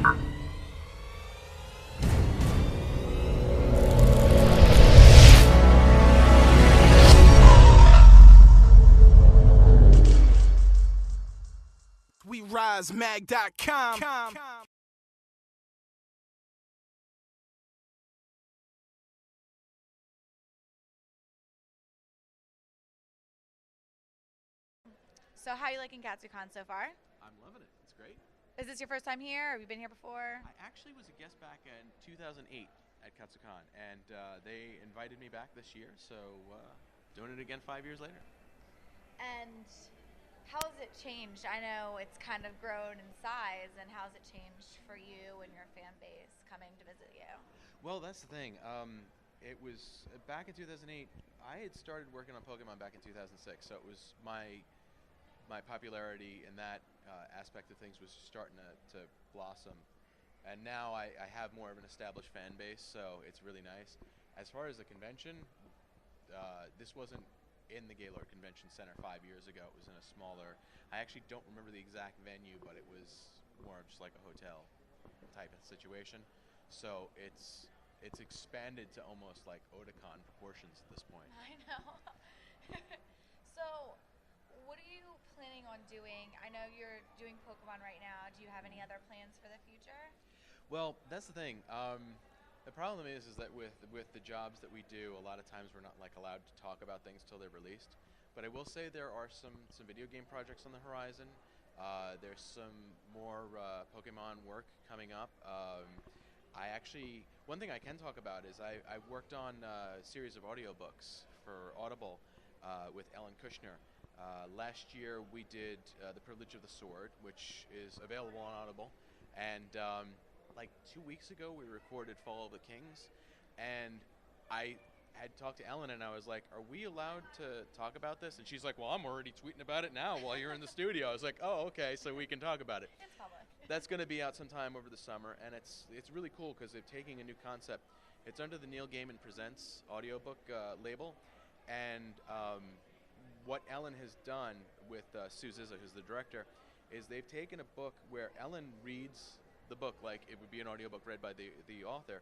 WeRiseMag.com. So how are you liking Katsucon so far? I'm loving it. It's great. Is this your first time here? Or have you been here before? I actually was a guest back in 2008 at Katsucon, and they invited me back this year, so doing it again 5 years later. And how has it changed? I know it's kind of grown in size, and how's it changed for you and your fan base coming to visit you? Well, that's the thing. It was back in 2008. I had started working on Pokemon back in 2006, so it was my popularity in that aspect of things was starting to blossom. And now I have more of an established fan base, so it's really nice. As far as the convention, this wasn't in the Gaylord Convention Center 5 years ago. It was in a smaller, I actually don't remember the exact venue, but it was more just like a hotel type of situation. So it's expanded to almost like Otakon proportions at this point. I know. So, what are you planning on doing? I know you're doing Pokemon right now. Do you have any other plans for the future? Well, that's the thing. The problem is that with the jobs that we do, a lot of times we're not like allowed to talk about things till they're released. But I will say there are some video game projects on the horizon. There's some more Pokemon work coming up. One thing I can talk about is I worked on a series of audiobooks for Audible with Ellen Kushner. Last year we did The Privilege of the Sword, which is available on Audible, and like 2 weeks ago we recorded Fall of the Kings, and I had talked to Ellen and I was like, are we allowed to talk about this? And she's like, well, I'm already tweeting about it now while you're in the studio. I was like, oh, okay, so we can talk about it. It's public. That's going to be out sometime over the summer, and it's really cool because they're taking a new concept. It's under the Neil Gaiman Presents audiobook label, and what Ellen has done with Sue Zizza, who's the director, is they've taken a book where Ellen reads the book like it would be an audiobook read by the author,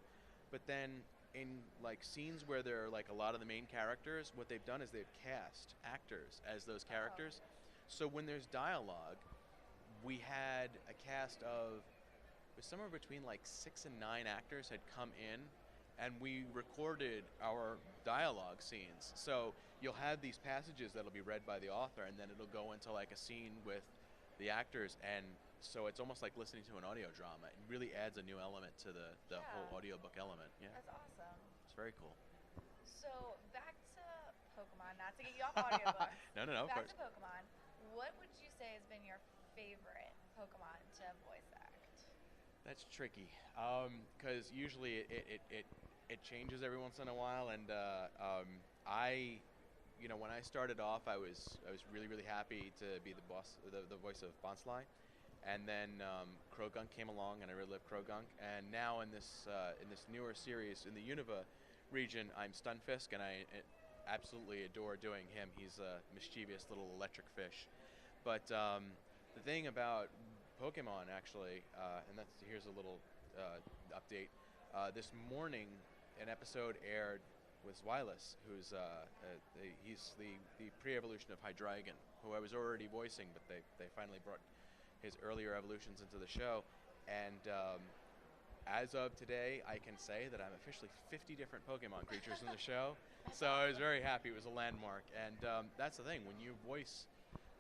but then in like scenes where there are like a lot of the main characters, what they've done is they've cast actors as those characters. So when there's dialogue, we had a cast of somewhere between like 6 and 9 actors had come in, and we recorded our dialogue scenes. So you'll have these passages that'll be read by the author, and then it'll go into like a scene with the actors, and so it's almost like listening to an audio drama. It really adds a new element to the whole audiobook element. Yeah. That's awesome. It's very cool. So, back to Pokemon, not to get you off audiobooks. No, of Back course. to Pokemon. What would you say has been your favorite Pokemon to voice act? That's tricky, because usually it changes every once in a while, and when I started off, I was really happy to be the voice of Bonsly, and then Krogunk came along, and I really loved Krogunk, and now in this newer series in the Unova region, I'm Stunfisk, and I absolutely adore doing him. He's a mischievous little electric fish, but the thing about Pokemon actually, and here's a little update. This morning, an episode aired with Zweilous, who's he's the pre-evolution of Hydreigon, who I was already voicing, but they finally brought his earlier evolutions into the show, and as of today, I can say that I'm officially 50 different Pokemon creatures in the show. So I was very happy. It was a landmark, and that's the thing when you voice.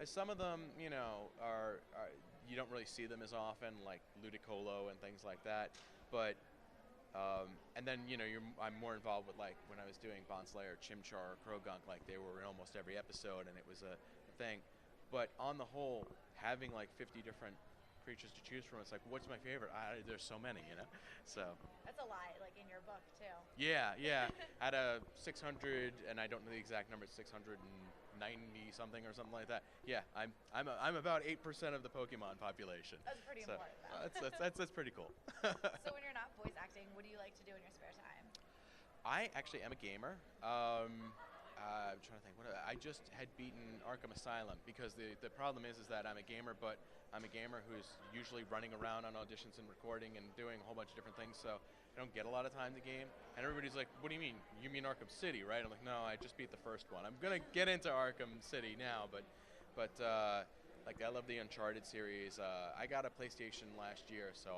Some of them, are you don't really see them as often, like Ludicolo and things like that. But and then I'm more involved with like when I was doing Bonsly or Chimchar or Krogunk, like they were in almost every episode, and it was a thing. But on the whole, having like 50 different creatures to choose from, it's like, what's my favorite? There's so many, So That's a lot, like in your book too. yeah. Out of 600, and I don't know the exact number, it's 690 something or something like that. Yeah, I'm about 8% of the Pokemon population. That's pretty important, though. That's pretty cool. So when you're not voice acting, what do you like to do in your spare time? I actually am a gamer. I'm trying to think. I just had beaten Arkham Asylum because the problem is that I'm a gamer, but I'm a gamer who's usually running around on auditions and recording and doing a whole bunch of different things, so I don't get a lot of time to game. And everybody's like, "What do you mean? You mean Arkham City, right?" I'm like, "No, I just beat the first one. I'm gonna get into Arkham City now, but like I love the Uncharted series. I got a PlayStation last year, so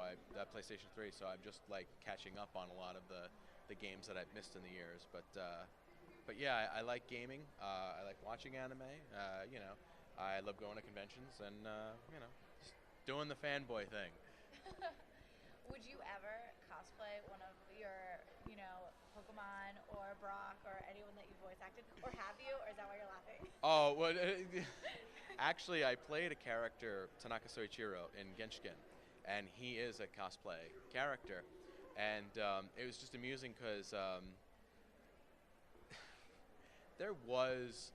PlayStation 3, so I'm just like catching up on a lot of the games that I've missed in the years, But yeah, I like gaming. I like watching anime. I love going to conventions and just doing the fanboy thing. Would you ever cosplay one of your, Pokemon or Brock or anyone that you voice acted, or have you, or is that why you're laughing? Oh, well, actually, I played a character, Tanaka Souichiro, in Genshiken, and he is a cosplay character, and it was just amusing because. There was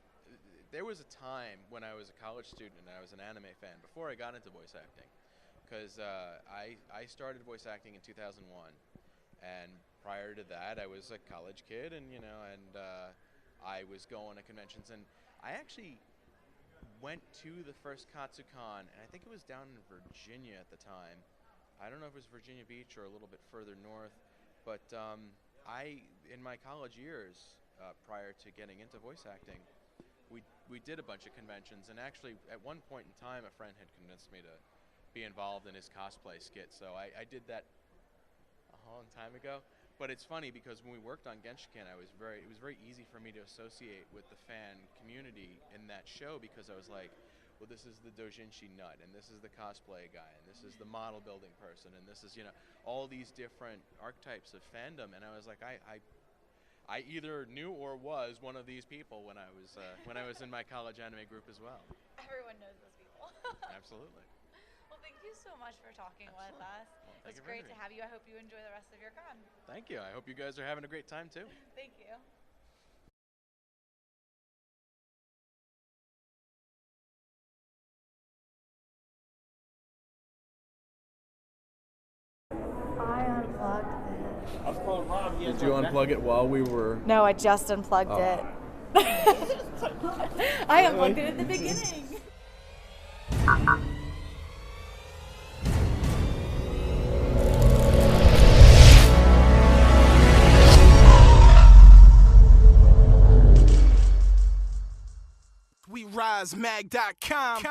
a time when I was a college student and I was an anime fan before I got into voice acting, because I started voice acting in 2001, and prior to that I was a college kid, and I was going to conventions, and I actually went to the first Katsucon, and I think it was down in Virginia at the time. I don't know if it was Virginia Beach or a little bit further north, but in my college years. Prior to getting into voice acting, we did a bunch of conventions, and actually at one point in time a friend had convinced me to be involved in his cosplay skit, so I did that a long time ago. But it's funny because when we worked on Genshiken, it was very easy for me to associate with the fan community in that show, because I was like, well, this is the doujinshi nut, and this is the cosplay guy, and this is the model building person, and this is all these different archetypes of fandom, and I was like, I either knew or was one of these people when I was in my college anime group as well. Everyone knows those people. Absolutely. Well, thank you so much for talking with us. Well, it's great to have you. I hope you enjoy the rest of your con. Thank you. I hope you guys are having a great time too. Thank you. I unplugged it. I was calling Rob. Did you unplug it while we were? No, I just unplugged it. I unplugged it at the beginning. WeRiseMag.com.